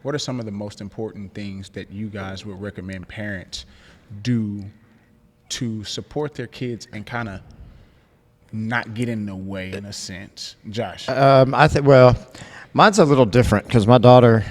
What are some of the most important things that you guys would recommend parents do to support their kids and kind of not get in the way in a sense? Josh. I think, well, mine's a little different because my daughter.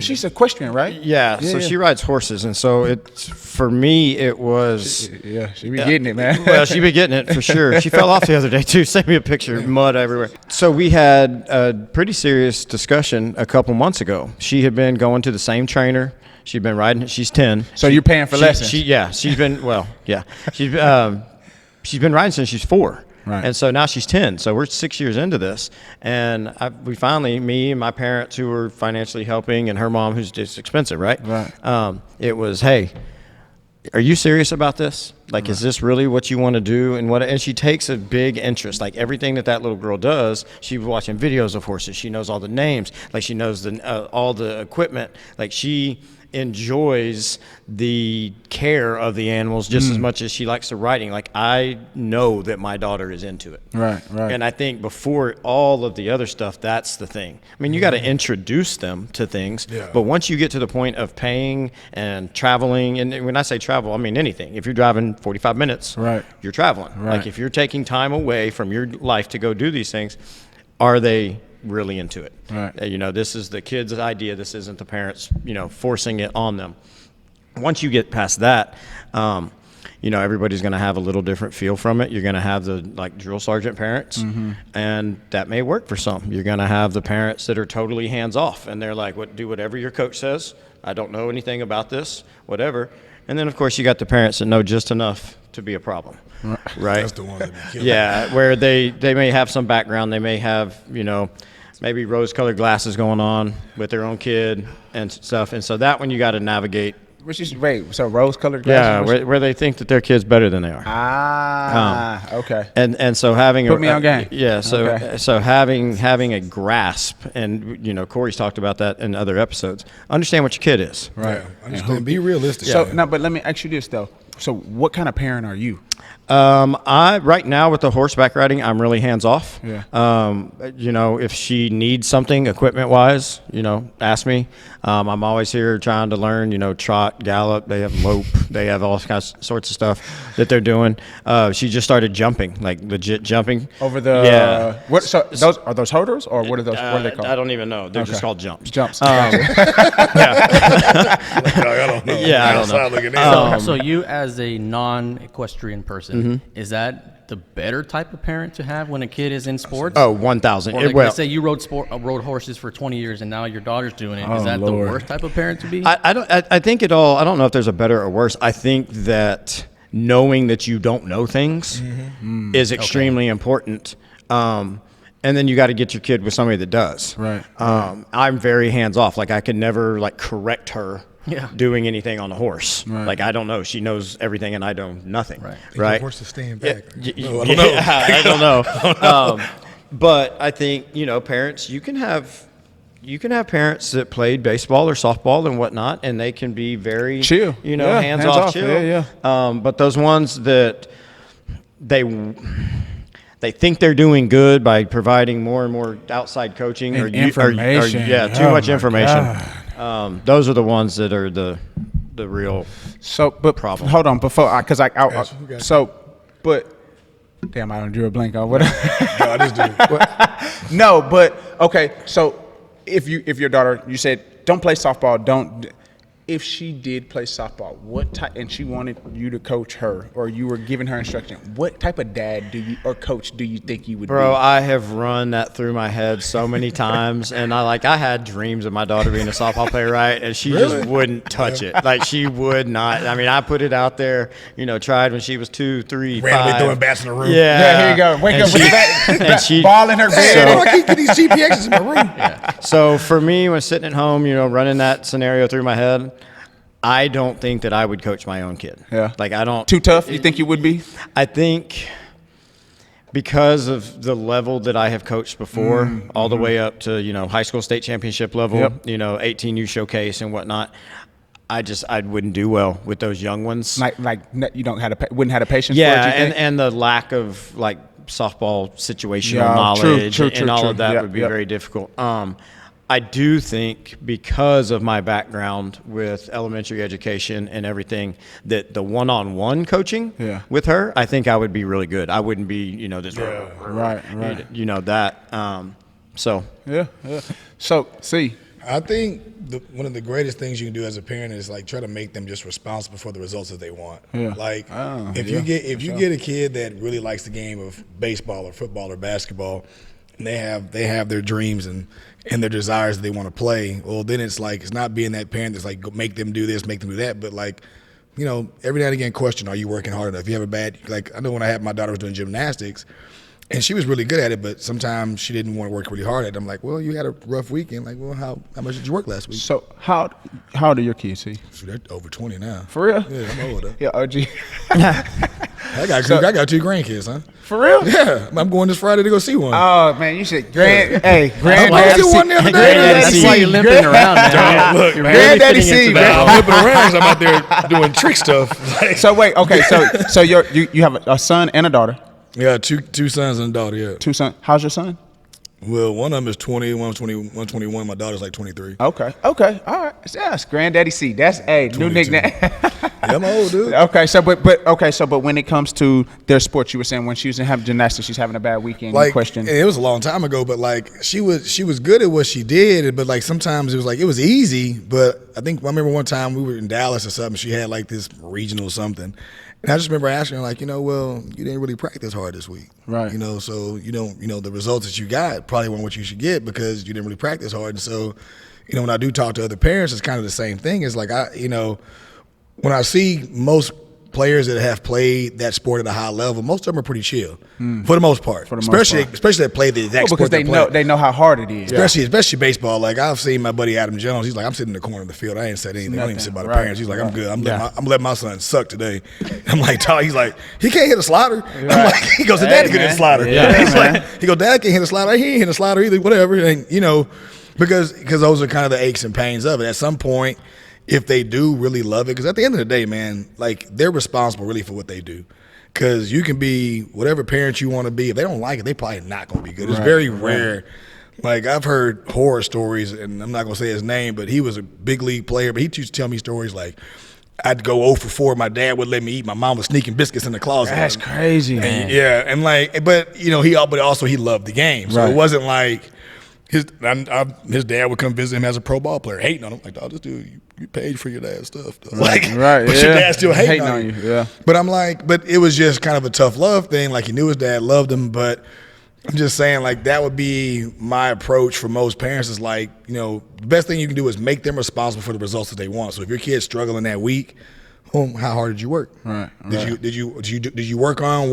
She's equestrian, right? Yeah, so she rides horses. And so for me, it was. She be getting it, man. Well, she be getting it for sure. She fell off the other day, too. Sent me a picture, mud everywhere. So we had a pretty serious discussion a couple months ago. She had been going to the same trainer. She'd been riding. She's 10. So you're paying for lessons? She's been, well, yeah. She's been riding since she's 4. Right. And so now she's 10. So we're 6 years into this. And we finally, me and my parents who were financially helping and her mom who's just expensive, right? Right. It was, hey, are you serious about this? Like, is this really what you want to do? And she takes a big interest. Like everything that little girl does, she was watching videos of horses. She knows all the names. Like she knows all the equipment. Like she enjoys the care of the animals just as much as she likes the riding. Like I know that my daughter is into it. Right. And I think before all of the other stuff, that's the thing. I mean, you got to introduce them to things, but once you get to the point of paying and traveling, and when I say travel, I mean anything. If you're driving 45 minutes, you're traveling. Right. Like if you're taking time away from your life to go do these things, are they really into it? Right. This is the kid's idea. This isn't the parents, forcing it on them. Once you get past that, everybody's going to have a little different feel from it. You're going to have the drill sergeant parents, and that may work for some. You're going to have the parents that are totally hands off, and they're like, do whatever your coach says. I don't know anything about this, whatever. And then, of course, you got the parents that know just enough to be a problem, right? That's the one that be killing. Yeah, where they may have some background. They may have, maybe rose-colored glasses going on with their own kid and stuff. And so that one you got to navigate. So rose-colored glasses? Yeah, where they think that their kid's better than they are. Okay. And so having Put me on game. Yeah, Okay. so having a grasp, and Cory's talked about that in other episodes. Understand what your kid is. Right. Yeah, understand. Be realistic. So no, but let me ask you this though. So what kind of parent are you? Right now with the horseback riding, I'm really hands off. Yeah. If she needs something equipment wise, ask me. I'm always here trying to learn, trot, gallop. They have lope. They have all sorts of stuff that they're doing. She just started jumping, like legit jumping. Over the, yeah. So those are those hurdles or what are those? What are they called? I don't even know. They're just called jumps. Jumps. I don't know. Yeah, I don't know. So you as a non-equestrian person, is that the better type of parent to have when a kid is in sports? Oh, 1,000. Let's say you rode horses for 20 years and now your daughter's doing it. Is that the worst type of parent to be? I think it all. I don't know if there's a better or worse. I think that knowing that you don't know things is extremely important. And then you got to get your kid with somebody that does. Right. I'm very hands off. Like I could never correct her doing anything on the horse. Right. Like I don't know. She knows everything and I know nothing. The Right. horse is staying back. No, I don't know. But I think parents. You can have parents that played baseball or softball and whatnot, and they can be very chill. Hands off, chill. Yeah. But those ones that they think they're doing good by providing more and more outside coaching and information. Too much information. Those are the ones that are the real problem. Hold on, before damn, I don't drew a blank on what. No, I just do. No, but okay. So if your daughter, you said don't play softball, don't. If she did play softball, what type, and she wanted you to coach her, or you were giving her instruction, what type of dad coach do you think you would be? Bro, I have run that through my head so many times, and I had dreams of my daughter being a softball player, right? And she just wouldn't touch it. Like she would not. I mean, I put it out there, tried when she was 2, 3, Randomly 5. throwing bats in the room. Yeah, here you go. Wake up with that ball in her bed. I keep getting these GPXs in my room. Yeah. So for me, when sitting at home, running that scenario through my head, I don't think that I would coach my own kid. Yeah. Like I don't. Too tough? You think you would be? I think because of the level that I have coached before, all the way up to, high school state championship level, 18U showcase and whatnot, I wouldn't do well with those young ones. Like you wouldn't have the patience for it, yeah, you think? and the lack of softball situational knowledge true, and all true. of that Yep, would be very difficult. I do think because of my background with elementary education and everything, that the one-on-one coaching with her, I think I would be really good. I wouldn't be, this Right. that. So Yeah. So, see, I think one of the greatest things you can do as a parent is like try to make them just responsible for the results that they want. Yeah. Like Oh, if yeah, you get a kid that really likes the game of baseball or football or basketball, and they have their dreams and their desires that they want to play, well, then it's like it's not being that parent that's like go make them do this, make them do that, but like every now and again question, are you working hard enough? If you have a bad, like I know when I had my daughter was doing gymnastics. And she was really good at it, but sometimes she didn't want to work really hard at it. I'm like, well, you had a rough weekend. Like, well, how much did you work last week? so how old are your kids, see? So they're over 20 now. For real? Yeah, I'm older. Yeah, OG. I got 2 grandkids, huh? For real? Yeah, I'm going this Friday to go see one. Oh, man, you should granddaddy I see one the other day. That's why you're limping around, man. Look, You're man, really Granddaddy fitting into C, the man. role. I'm flipping around. I'm out there doing trick stuff. Like, So wait, okay, so you have a son and a daughter. yeah, two sons and a daughter. Yeah. 2 sons. How's your son? Well, one of them is 20, one's 21. My daughter's like 23. Okay, all right. Yes, Granddaddy C. That's a new 22. nickname. Yeah, I'm old, dude. Okay, but when it comes to their sports, you were saying when she was having gymnastics, she's having a bad weekend. Like, Question. and it was a long time ago, but like she was good at what she did, but like sometimes it was easy. But I remember one time we were in Dallas or something. She had like this regional something, and I just remember asking her like, well, you didn't really practice hard this week, Right. So you don't, the results that you got probably weren't what you should get because you didn't really practice hard. And so, when I do talk to other parents, it's kind of the same thing. It's like when I see most players that have played that sport at a high level, most of them are pretty chill for the most part. Especially that play the exact because sport they know how hard it is. Especially baseball. Like I've seen my buddy Adam Jones. He's like, I'm sitting in the corner of the field. I ain't said anything. I don't even sit by the Right. parents. He's like, I'm good. I'm letting my son suck today. I'm like, Todd. He's like, he can't hit a slider. I'm like, he goes, Daddy can hit a slider. Yeah, He's man. like, he goes, Dad can't hit a slider. He ain't hit a slider either. Whatever. And because those are kind of the aches and pains of it. At some point, if they do really love it, because at the end of the day, man, like they're responsible really for what they do. Because you can be whatever parent you want to be. If they don't like it, they probably not going to be good. It's very rare. Like I've heard horror stories, and I'm not going to say his name, but he was a big league player. But he used to tell me stories like, I'd go 0 for 4. My dad would let me eat. My mom was sneaking biscuits in the closet. That's crazy, man. Yeah, and like, but he also he loved the game. So it wasn't like his dad would come visit him as a pro ball player, hating on him. Like, this dude, you paid for your dad's stuff. Though. Like, right, but your dad's still hating on you. Yeah. But I'm like, but it was just kind of a tough love thing. Like he knew his dad loved him, but I'm just saying, like, that would be my approach for most parents is like, the best thing you can do is make them responsible for the results that they want. So if your kid's struggling that week, how hard did you work? Right. Did you work on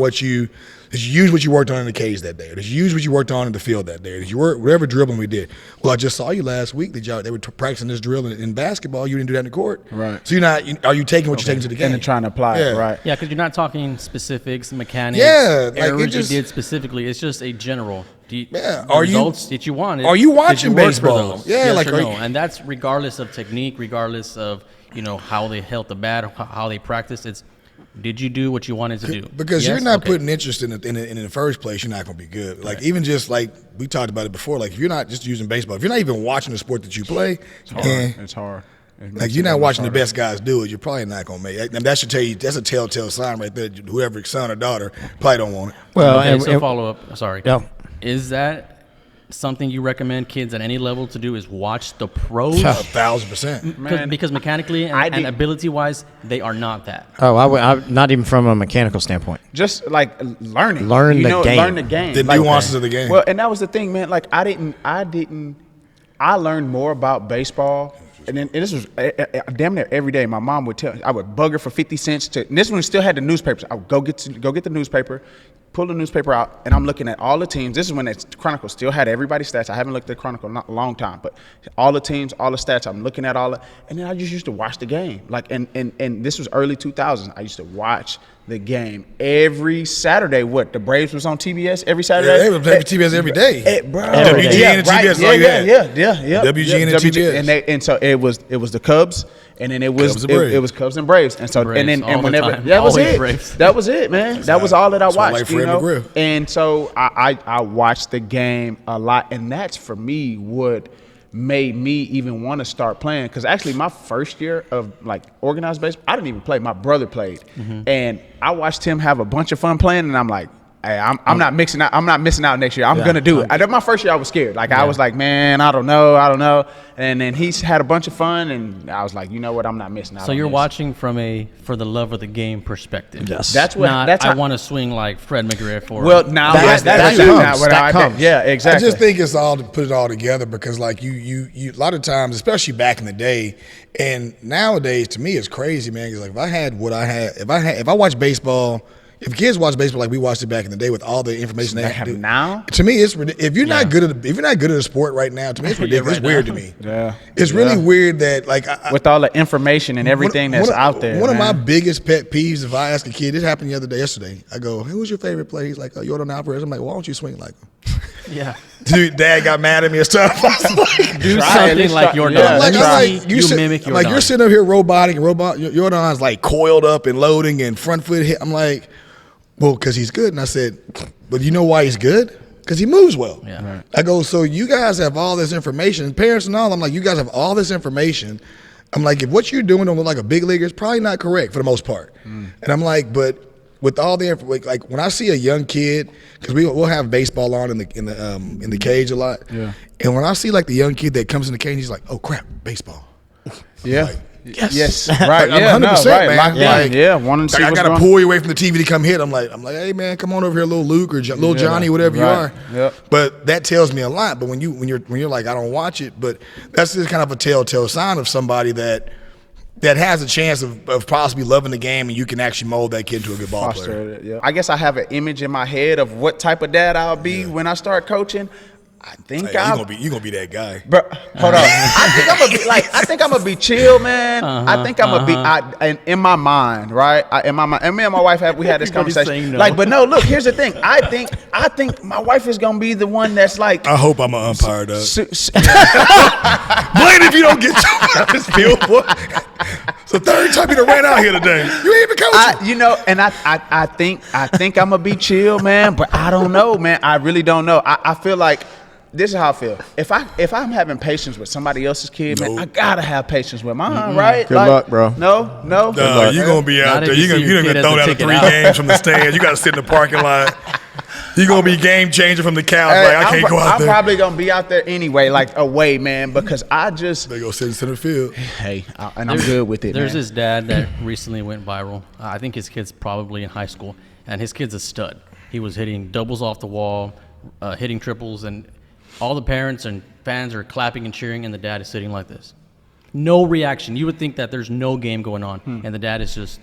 did you use what you worked on in the cage that day? Or did you use what you worked on in the field that day? Or did you work whatever dribbling we did? Well, I just saw you last week. They were practicing this drill in basketball. You didn't do that in the court. Right. So are you taking what you're taking to the game? And then trying to apply it, right? Yeah, because you're not talking specifics, mechanics, Yeah, like errors it just- you did specifically. It's just a general. Yeah. The results that you wanted. Are you watching did you work for baseball? those? Yeah, Yes like, or are no? you- And that's regardless of technique, regardless of how they held the bat, how they practiced. It's did you do what you wanted to do? Because Yes? you're not Okay. putting interest in the first place, you're not going to be good. Like even just like we talked about it before, like if you're not just using baseball, if you're not even watching the sport that you play, It's hard. like you're not watching the best guys do it, you're probably not going to make it. And that should tell you that's a telltale sign right there. Whoever son or daughter probably don't want it. well, Okay, and, so and- follow up. Sorry. Yeah. Is that something you recommend kids at any level to do? Is watch the pros? 1,000%. Man, Because mechanically and ability-wise, they are not that. oh, I not even from a mechanical standpoint. just like learning. Learn the game. Learn the game. The Like, nuances of the game. Well, and that was the thing, man. Like I learned more about baseball. And then this was damn near every day. My mom would I would bug her for 50 cents and this one still had the newspapers. I would go get the newspaper, pull the newspaper out, and I'm looking at all the teams. This is when the Chronicle still had everybody's stats. I haven't looked at the Chronicle in a long time, but all the teams, all the stats. I'm looking at and then I just used to watch the game. Like and this was early 2000s. I used to watch the game every Saturday. What, the Braves was on TBS every Saturday? Yeah, they were playing TBS every day. Bro, Every day. WGN and TBS, all you had. yeah. WGN and TBS. And so it was the Cubs, and then it was Cubs and Braves. it was Cubs and Braves, and so Braves, and then all and the whenever time. that was Always it, Braves. that was it, man. That was all that I That's why I like watched, Fred McGriff. And so I watched the game a lot, and that's for me what made me even want to start playing. Because actually, my first year of like organized baseball, I didn't even play. My brother played, and I watched him have a bunch of fun playing, and I'm like, hey, I'm not mixing out. I'm not missing out next year. I'm gonna do it. My first year, I was scared. Like I was like, man, I don't know. And then he's had a bunch of fun, and I was like, you know what? I'm not missing out. So you're watching from a for the love of the game perspective. Yes. That's what. I want to swing like Fred McGriff or. Well, now That comes. Yeah, exactly. I just think it's all to put it all together because like you a lot of times, especially back in the day, and nowadays to me it's crazy, man. Because like if I watch baseball. If kids watch baseball like we watched it back in the day with all the information they have now, to me it's if you're not good at a sport right now, to me it's ridiculous. It's weird to me. Yeah, it's really weird that like with all the information and everything that's out there. One of my biggest pet peeves, if I ask a kid, this happened yesterday. I go, "Who was your favorite player?" He's like, "Yordan Alvarez." I'm like, "Why don't you swing like him?" Yeah. Dude, Dad got mad at me and stuff. I was like, do something like Yordan. You mimic Yordan. Like you're sitting up here Yordan's like coiled up and loading and front foot hit. I'm like, well, because he's good. And I said, but you know why he's good? Because he moves well. Yeah. Right. I go, so you guys have all this information, and parents and all. I'm like, you guys have all this information. I'm like, if what you're doing don't look like a big leaguer, it's probably not correct for the most part. And I'm like, but with all the like when I see a young kid, because we'll have baseball on in the cage a lot. Yeah. And when I see like the young kid that comes in the cage, he's like, oh crap, baseball. Yeah. Like, yes. Right. Like, yeah. 100%, Right. man. Want to see I what's gotta going pull you away from the TV to come hit. I'm like, hey man, come on over here, little Luke or little Johnny, whatever you are. Yep. But that tells me a lot. But when you're like, I don't watch it, but that's just kind of a telltale sign of somebody that has a chance of possibly loving the game, and you can actually mold that kid into a good ball player. Yeah. I guess I have an image in my head of what type of dad I'll be when I start coaching. I think you're gonna be that guy. Bro, hold on. I think I'm gonna be chill, man. I think I'm gonna be in my mind, right? And me and my wife had this conversation. No. Like, but no, look, here's the thing. I think my wife is gonna be the one that's like. I hope I'm an umpire, though. Blaine, if you don't get your this field, boy. It's the third time you done ran out here today. You ain't even coaching. I think I'm gonna be chill, man. But I don't know, man. I really don't know. I feel like. This is how I feel. If I'm having patience with somebody else's kid, man, I gotta have patience with mine, right? Good luck, bro. No. You're gonna be out there. You're gonna throw down 3 games from the stands. You gotta sit in the parking lot. You're gonna be game changer from the couch. Like I can't go out there. I'm probably gonna be out there anyway, like away, man, because they go sit in center field. Hey, and I'm good with it. There's man. this dad that recently went viral. I think his kid's probably in high school, and his kid's a stud. He was hitting doubles off the wall, hitting triples, and all the parents and fans are clapping and cheering, and the dad is sitting like this. No reaction. You would think that there's no game going on, and the dad is just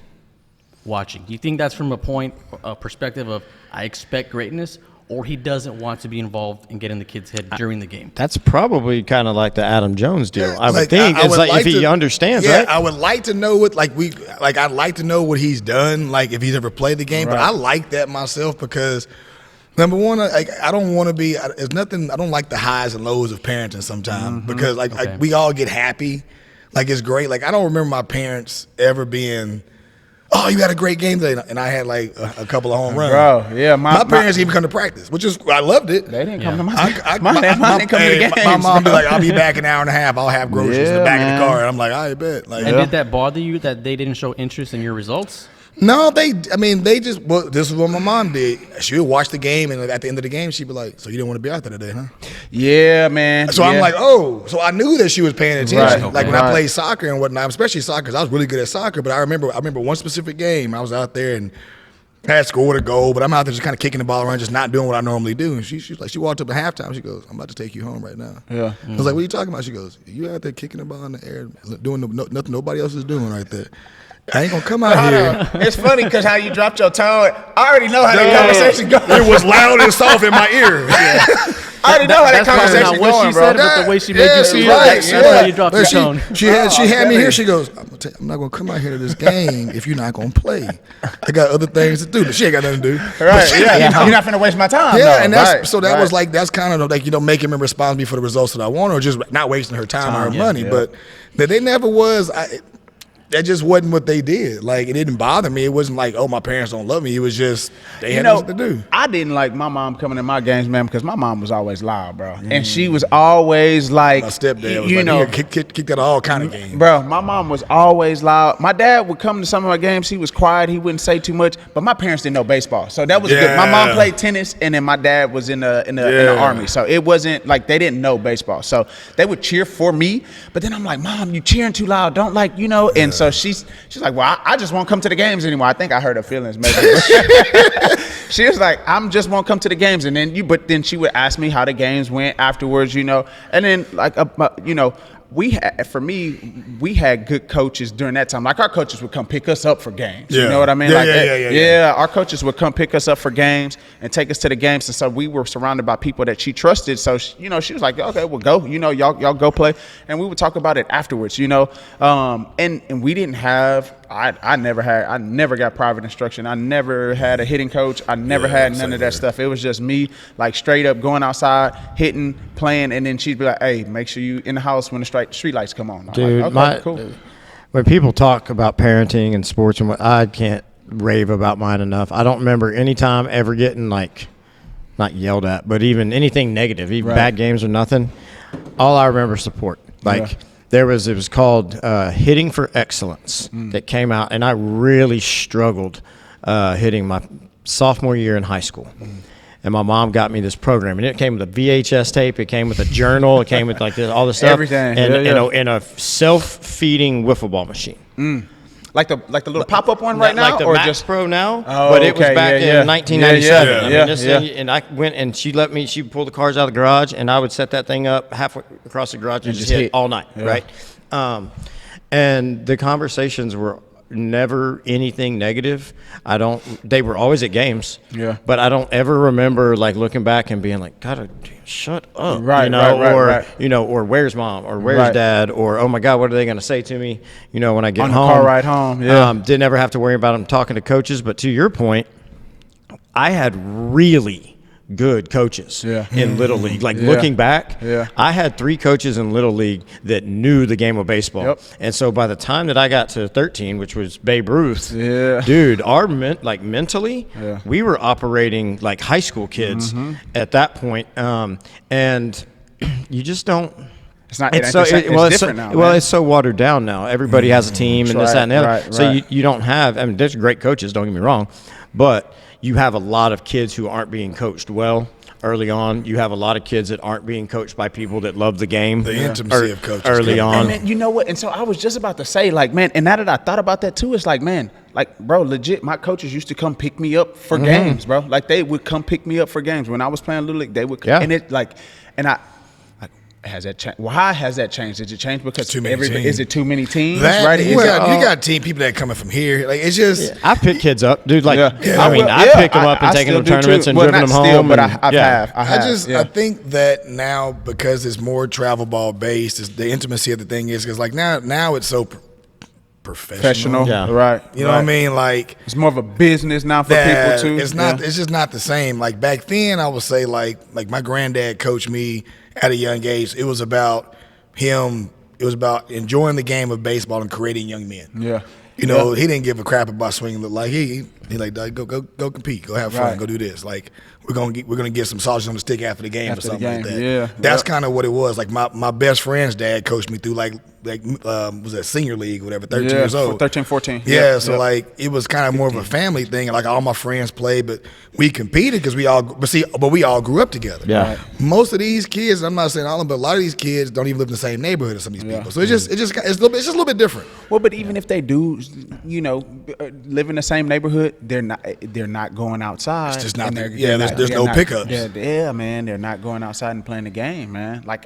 watching. You think that's from a perspective of, I expect greatness, or he doesn't want to be involved in getting the kid's head during the game? That's probably kind of like the Adam Jones deal. Yeah, I would think. It's like if he understands, right? I would like to know what, I'd like to know what he's done, like if he's ever played the game, but I like that myself because – number one, I don't want to be. There's nothing. I don't like the highs and lows of parenting sometimes because we all get happy, like it's great. Like I don't remember my parents ever being, "Oh, you had a great game today," and I had like a couple of home runs. Bro, yeah, my parents didn't come to practice, which is I loved it. They didn't come to mine didn't come to the games. My mom be like, "I'll be back an hour and a half. I'll have groceries in the back of the car," and I'm like, "I bet." Like, and did that bother you that they didn't show interest in your results? No, they just, well, this is what my mom did. She would watch the game, and at the end of the game, she'd be like, so you didn't want to be out there today, huh? Yeah, man. So I'm like, oh, so I knew that she was paying attention. Right, okay. Like when I played soccer and whatnot, especially soccer, because I was really good at soccer, but I remember one specific game, I was out there and I had scored a goal, but I'm out there just kind of kicking the ball around, just not doing what I normally do. And she walked up at halftime, she goes, I'm about to take you home right now. Yeah. I was like, what are you talking about? She goes, you out there kicking the ball in the air, doing nothing nobody else is doing right there. I ain't gonna come out here. It's funny because how you dropped your tone. I already know how that conversation goes. It was loud and soft in my ear. I already know how that conversation what going, she bro. said, but the way she made you feel, right, that's why you dropped your tone. She had me here. She goes, I'm not gonna come out here to this game if you're not gonna play. I got other things to do. But she ain't got nothing to do. Right? Yeah. You're not finna waste my time. Yeah, though. and that's kind of like making me responsible for the results that I want, or just not wasting her time or her money. Yeah. But they never was. that just wasn't what they did. Like, it didn't bother me. It wasn't like, oh, my parents don't love me. It was just they had nothing to do. I didn't like my mom coming in my games, man, because my mom was always loud, bro. And she was always like, My stepdad was like, kicked out of all kind of games. Bro, my mom was always loud. My dad would come to some of my games. He was quiet. He wouldn't say too much. But my parents didn't know baseball, so that was good. My mom played tennis, and then my dad was in the army. So it wasn't like they didn't know baseball. So they would cheer for me. But then I'm like, Mom, you cheering too loud. Don't And so she's like, well, I just won't come to the games anymore. I think I hurt her feelings maybe. She was like, I'm just won't come to the games. And then but then she would ask me how the games went afterwards, And then like, we had good coaches during that time. Like, our coaches would come pick us up for games. You know what I mean? Our coaches would come pick us up for games and take us to the games. And so we were surrounded by people that she trusted. So, she was like, okay, well, go. Y'all go play. And we would talk about it afterwards, And we didn't have – I never got private instruction. I never had a hitting coach. I never had none of that stuff. It was just me, like, straight up going outside, hitting, playing, and then she'd be like, hey, make sure you in the house when the street lights come on. I'm Dude, like, okay, cool. When people talk about parenting and sports and what, I can't rave about mine enough. I don't remember any time ever getting, like, not yelled at, but even anything negative, even bad games or nothing. All I remember is support. Like, it was called Hitting for Excellence that came out, and I really struggled hitting my sophomore year in high school. And my mom got me this program, and it came with a VHS tape, it came with a journal, it came with like this, all this stuff, everything, and a self-feeding wiffle ball machine. Like the little pop-up one right now, like the or Max just Pro now, Oh, but it was okay, back yeah. in 1997. Yeah, This thing, and I went and she pulled the cars out of the garage, and I would set that thing up halfway across the garage and just hit all night, right? And the conversations were never anything negative. They were always at games. Yeah. But I don't ever remember like looking back and being like, God, shut up. Right. Or where's mom or where's dad or, oh my God, what are they going to say to me? When I get on home. On the car ride home. Yeah. Didn't ever have to worry about them talking to coaches. But to your point, I had really good coaches in Little League. Like looking back, I had 3 coaches in Little League that knew the game of baseball. Yep. And so by the time that I got to 13, which was Babe Ruth, dude, mentally, we were operating like high school kids at that point. And you just don't. It's different now. Well, it's so watered down now. Everybody has a team and this, that, and the other. So you don't have. I mean, there's great coaches. Don't get me wrong, but you have a lot of kids who aren't being coached well early on. You have a lot of kids that aren't being coached by people that love the game. The intimacy of coaches early on. And then, you know what? And so I was just about to say, like, man, and now that I thought about that too, it's like, man, like, bro, legit, my coaches used to come pick me up for games, bro. Like, they would come pick me up for games. When I was playing Little League, they would come. And it, like, and I, has that changed? Well, how has that changed? Did it change because is it too many teams? Right? You got team people that are coming from here. Like, it's just I pick kids up, dude. Like I picked them up and taken them to tournaments and driven them home. But I think that now, because it's more travel ball based, the intimacy of the thing is because like now it's so professional. Right? You know what I mean? Like, it's more of a business now for people too. It's not. It's just not the same. Like back then, I would say like my granddad coached me at a young age. It was about him. It was about enjoying the game of baseball and creating young men. Yeah. He didn't give a crap about swinging. Like he like, go compete, go have fun, go do this. Like we're gonna get some sausage on the stick after the game or something like that. Yeah. That's kind of what it was. Like my best friend's dad coached me through like was that senior league or whatever, 13 years old. 13, 14. Yeah, so like it was kind of more of a family thing. Like all my friends played, but we competed because we all grew up together. Yeah. Right. Most of these kids, I'm not saying all of them, but a lot of these kids don't even live in the same neighborhood as some of these people. So it's just a little bit different. Well, but even if they do, live in the same neighborhood, they're not going outside. It's just not. There's no pickups. Yeah, man, they're not going outside and playing the game, man. Like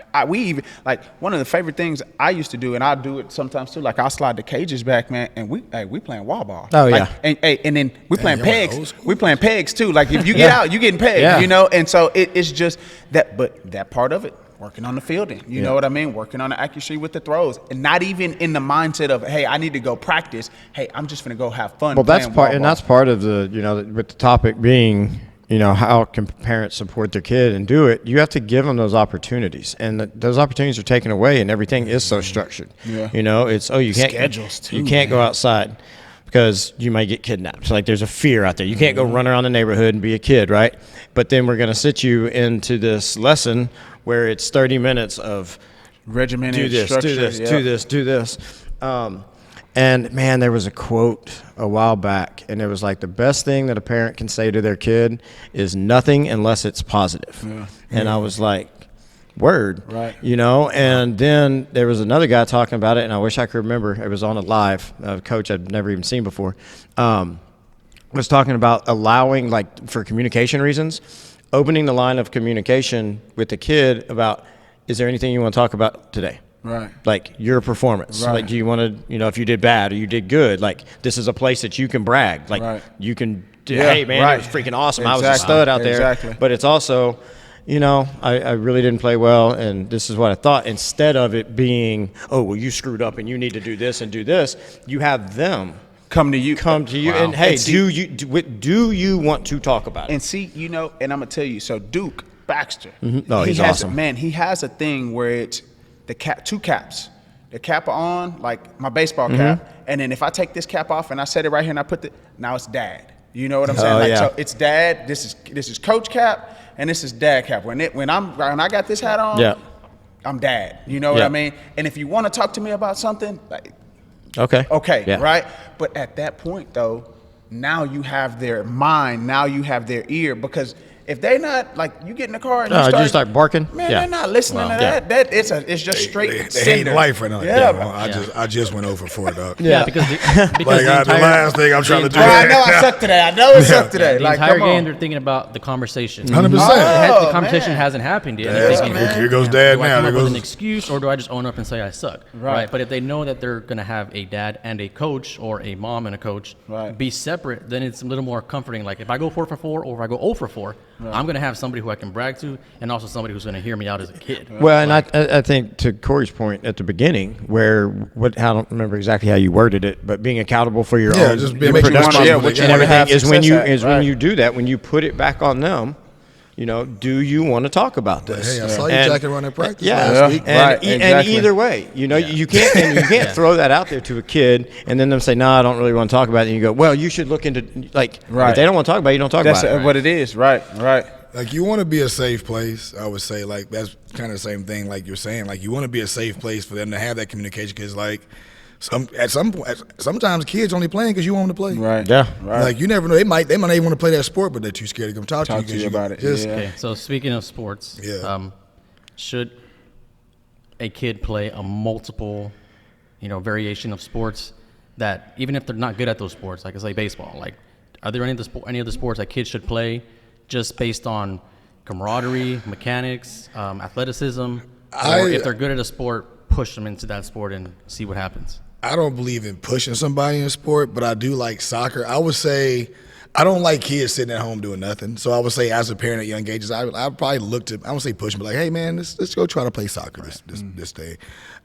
one of the favorite things I used to do, and I do it sometimes too. Like I'll slide the cages back, man, and we playing wall ball. Oh yeah, and then we playing pegs. We playing pegs too. Like if you get out, you getting pegged. And so it's just that. But that part of it, working on the fielding, you know what I mean? Working on the accuracy with the throws, and not even in the mindset of, hey, I need to go practice. Hey, I'm just gonna go have fun. Well, that's part, and that's part of the, with the topic being how can parents support their kid and do it? You have to give them those opportunities, and those opportunities are taken away, and everything is so structured. Yeah. It's you can't Schedules too, you can't go man. outside because you might get kidnapped. So like there's a fear out there. You can't go run around the neighborhood and be a kid, right? But then we're going to sit you into this lesson where it's 30 minutes of Regimented, do this, do structured, this, yeah. do this, do this. And man, there was a quote a while back, and it was like the best thing that a parent can say to their kid is nothing unless it's positive. Yeah. And I was like, word, Right. And then there was another guy talking about it, and I wish I could remember. It was on a live coach I'd never even seen before. Was talking about allowing, like, for communication reasons, opening the line of communication with the kid about, is there anything you want to talk about today? Right. Like your performance. Right. Like, do you want to, if you did bad or you did good, like this is a place that you can brag. Like Right. you can, Yeah, hey man, right. it was freaking awesome. I was a Exactly. stud out there. Exactly. But it's also, I really didn't play well, and this is what I thought. Instead of it being, oh, well, you screwed up and you need to do this and do this, you have them Come to you. and hey, And see- do you want to talk about it? And see, and I'm gonna tell you. So Duke Baxter, Oh, he's he has awesome. He has a thing where it's two caps. The cap on, like my baseball Mm-hmm. cap, and then if I take this cap off and I set it right here and I put now it's dad. You know what I'm saying? Oh, Like, yeah. so it's dad. This is coach cap, and this is dad cap. When I got this hat on, Yeah. I'm dad. You know what Yeah. I mean? And if you want to talk to me about something, like, Okay. Yeah. right? But at that point, though, now you have their mind, now you have their ear, because if they not, like, you get in the car and you start barking? man, Yeah. they're not listening to Yeah. that. It's just straight They hate cinder. life right now. Yeah, I just went over for it, dog. Yeah, because the Like the entire, last thing I'm trying to do. Oh, I know I suck today. I know it sucked today. the Like, entire come game, on. they're thinking about the conversation. 100%. Oh, The conversation man. hasn't happened yet. Yeah, They're thinking, here goes dad do I now. come There up with goes an excuse, or do I just own up and say I suck? Right. But if they know that they're going to have a dad and a coach, or a mom and a coach, Right. be separate, then it's a little more comforting. Like if I go 4 for 4, or if I go 0 for 4, I'm going to have somebody who I can brag to, and also somebody who's going to hear me out as a kid. Well, and I think to Corey's point at the beginning, where I don't remember exactly how you worded it, but being accountable for your Yeah, own just your make you production responsible. what you and wanna everything have is when success at, when right. you do that, when you put it back on them. Do you want to talk about this? Hey, I saw your And- jacket running practice Yeah, last week. and, Right, and exactly. either way, you can't throw that out there to a kid and then them say, "No, I don't really want to talk about it." And you go, "Well, you should look into Right. If they don't want to talk about it, you don't talk That's about it." what it is. Right. Like, you want to be a safe place, I would say. Like, that's kind of the same thing like you're saying. Like, you want to be a safe place for them to have that communication, because, like, sometimes kids only playing because you want them to play. Right. Yeah. Right. Like, you never know. They might not even want to play that sport, but they're too scared to come talk to you. Talk to 'cause you about it. Just, Yeah. Okay, so speaking of sports, Yeah. Should a kid play a multiple, variation of sports that, even if they're not good at those sports, like I say baseball, like are there any of the sports that kids should play just based on camaraderie, mechanics, athleticism, or if they're good at a sport, push them into that sport and see what happens? I don't believe in pushing somebody in sport, but I do like soccer. I would say I don't like kids sitting at home doing nothing. So I would say, as a parent at young ages, I'd probably look to, I would say push them, but like, hey man, let's go try to play soccer this day.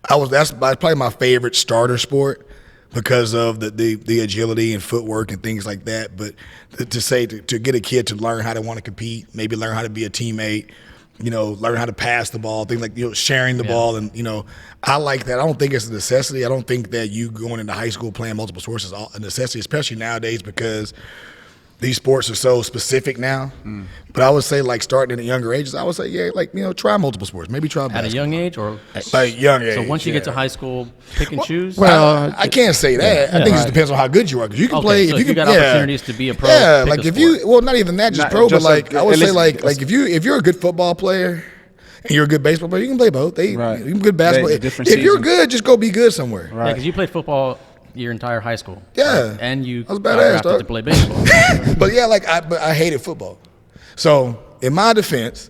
That's probably my favorite starter sport because of the agility and footwork and things like that. But to get a kid to learn how to want to compete, maybe learn how to be a teammate, learn how to pass the ball, things like, sharing the ball. And, I like that. I don't think it's a necessity. I don't think that you going into high school playing multiple sports is a necessity, especially nowadays, because these sports are so specific now. But I would say, like, starting at younger ages, I would say, yeah, like, try multiple sports. Maybe try At a basketball. young age, or Like, young age. so once you yeah. get to high school, pick and choose. Well, I can't say that. I think it just depends on how good you are. Because you can Okay, play so if if you can. got opportunities to be a pro, Yeah, pick like a if you. sport. Well, not even that, just Not- pro. But just like, I would at say, least- like if you're a good football player and you're a good baseball player, you can play both. Right. You can good basketball. Different If you're seasons. good, just go be good somewhere. Right. because you played football your entire high school. Yeah. right? And you I was got badass, drafted dog. to play baseball. But yeah, but I hated football. So in my defense,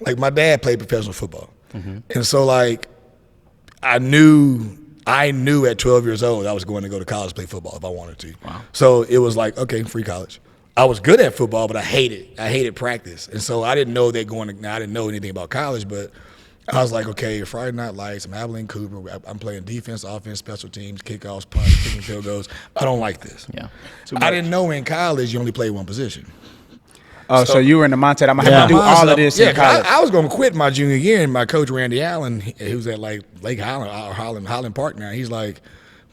like, my dad played professional football, and so like I knew at 12 years old I was going to go to college to play football if I wanted to. Wow. So it was like, okay, free college. I was good at football, but I hated practice, and so I didn't know I didn't know anything about college, but I was like, okay, Friday Night Lights, I'm Abilene Cooper, I'm playing defense, offense, special teams, kickoffs, punts, kicking field goals. I don't like this. Yeah. I didn't know in college you only play one position. Oh, so you were in the mindset, I'm going to have to do all of this in college. I was going to quit my junior year, and my coach, Randy Allen, he was at like Lake Highland, or Highland Park now. He's like,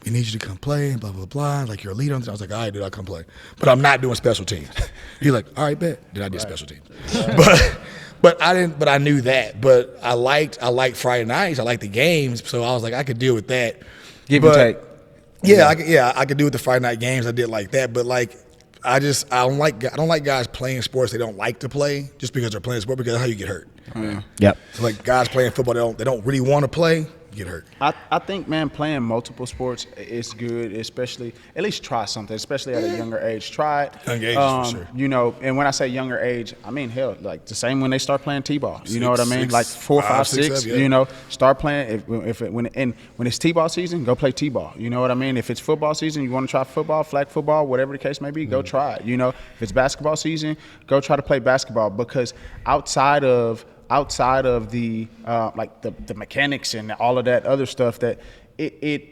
we need you to come play, and blah, blah, blah. Like, you're a leader. I was like, all right, dude, I'll come play. But I'm not doing special teams. He's like, all right, bet. Then I did special teams. But I didn't. But I knew that. But I liked Friday nights. I liked the games. So I was like, I could deal with that. Give and take. Yeah, I could do with the Friday night games. I did like that. But like, I don't like guys playing sports they don't like to play just because they're playing sport, because that's how you get hurt. Yep. So like guys playing football they don't really want to play, get hurt. I think, man, playing multiple sports is good, especially at least try something, especially at a younger age. Try it. Younger age, for sure. You know, and when I say younger age, I mean, hell, like the same when they start playing T-ball. You know what I mean? Like 4, 5, 6. You know, start playing. When it's T-ball season, go play T-ball. You know what I mean? If it's football season, you want to try football, flag football, whatever the case may be, go try it. You know, if it's basketball season, go try to play basketball, because outside of the like the mechanics and all of that other stuff, that it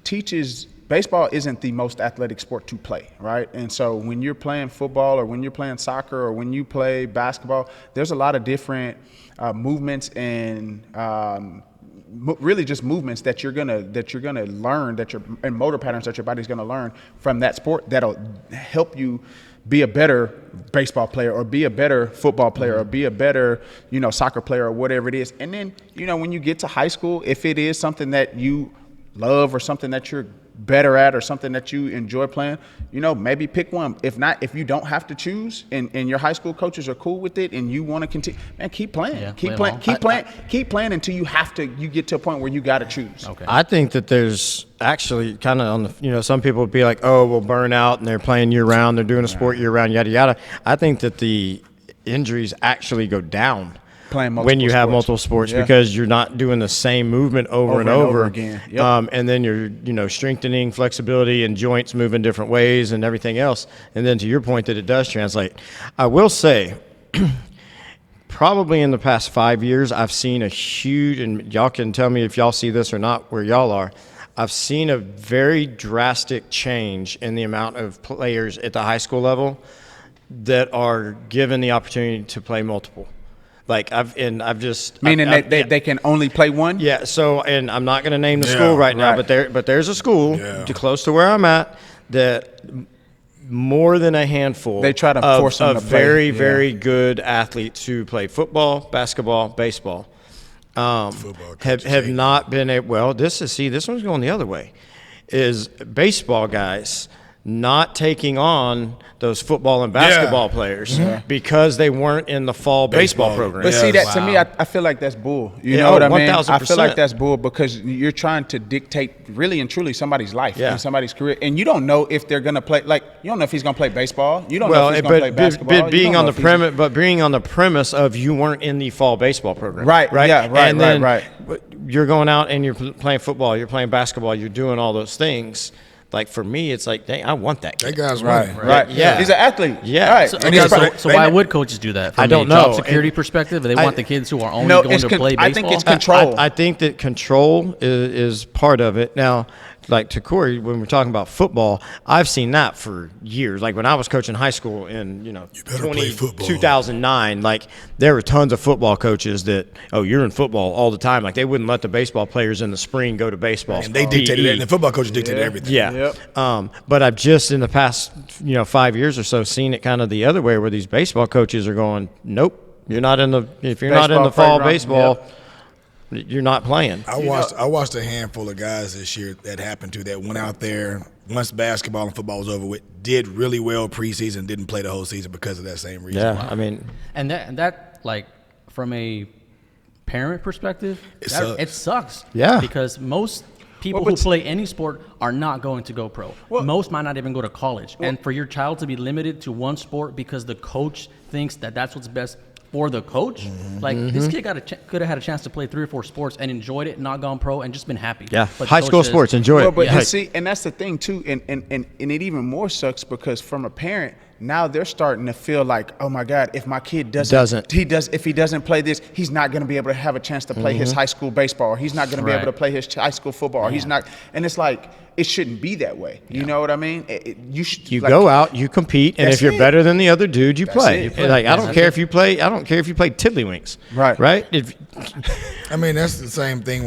teaches. Baseball isn't the most athletic sport to play, right? And so when you're playing football, or when you're playing soccer, or when you play basketball, there's a lot of different movements and really just movements that you're gonna learn, and motor patterns that your body's gonna learn from that sport, that'll help you be a better baseball player, or be a better football player, or be a better, soccer player, or whatever it is. And then, when you get to high school, if it is something that you love, or something that you're better at, or something that you enjoy playing, maybe pick one. If not, if you don't have to choose, and your high school coaches are cool with it, and you want to continue, man, keep playing. Yeah, keep playing until you get to a point where you got to choose. Okay. I think that there's actually kind of on the, some people would be like, oh, we'll burn out, and they're playing year round, they're doing a sport year round, yada, yada. I think that the injuries actually go down when you have multiple sports, because you're not doing the same movement over and over again. Yep. And then you're strengthening flexibility and joints moving different ways and everything else. And then to your point that it does translate, I will say probably in the past 5 years, I've seen a huge, and y'all can tell me if y'all see this or not where y'all are, I've seen a very drastic change in the amount of players at the high school level that are given the opportunity to play multiple. Like they can only play one. Yeah. So, and I'm not going to name the school right now, but there's a school close to where I'm at that more than a handful. They try to force them to play. Very, very good athletes who play football, basketball, baseball. Have not been able. Well, this one's going the other way. Is baseball guys not taking on those football and basketball players because they weren't in the fall baseball program. But see, that to me, I feel like that's bull. You know what I mean? 1,000%. I feel like that's bull, because you're trying to dictate really and truly somebody's life and somebody's career, and you don't know if they're going to play. Like, you don't know if he's going to play baseball. You don't know if he's going to play basketball. But being on the premise of you weren't in the fall baseball program, right? Yeah, right, and then right. You're going out and you're playing football, you're playing basketball, you're doing all those things. Like, for me, it's like, dang, I want that kid. That guy's winning. Right. Yeah. He's an athlete. Yeah. Right. So why would coaches do that? From I don't a job know. security perspective, they want the kids who are only going to play baseball? I think it's control. I think that control is part of it. Now, like to Cory, when we're talking about football, I've seen that for years. Like when I was coaching high school in 2009, like there were tons of football coaches that, oh, you're in football all the time. Like they wouldn't let the baseball players in the spring go to baseball. And they dictated it. And the football coaches dictated everything. Yeah. Yep. But I've just in the past 5 years or so seen it kind of the other way, where these baseball coaches are going, nope, if you're not in the fall baseball. Yep. You're not playing. I watched a handful of guys this year that happened to, that went out there once basketball and football was over with, did really well preseason, didn't play the whole season because of that same reason. Yeah, wow. I mean, and that like from a parent perspective, it sucks. Yeah, because most people who play any sport are not going to go pro. Most might not even go to college. And for your child to be limited to one sport because the coach thinks that that's what's best for the coach, this kid could have had a chance to play 3 or 4 sports and enjoyed it, not gone pro, and just been happy. Yeah, but high school sports, enjoy it. But see, and that's the thing too, and it even more sucks because from a parent, Now they're starting to feel like, oh my God, if my kid if he doesn't play this, he's not going to be able to have a chance to play his high school baseball, or he's not going to be able to play his high school football, or he's not. And it's like, it shouldn't be that way. You know what I mean? You should. You go out, you compete, and if you're better than the other dude, you play. Like I don't care if you play tiddlywinks. Right. Right. I mean, that's the same thing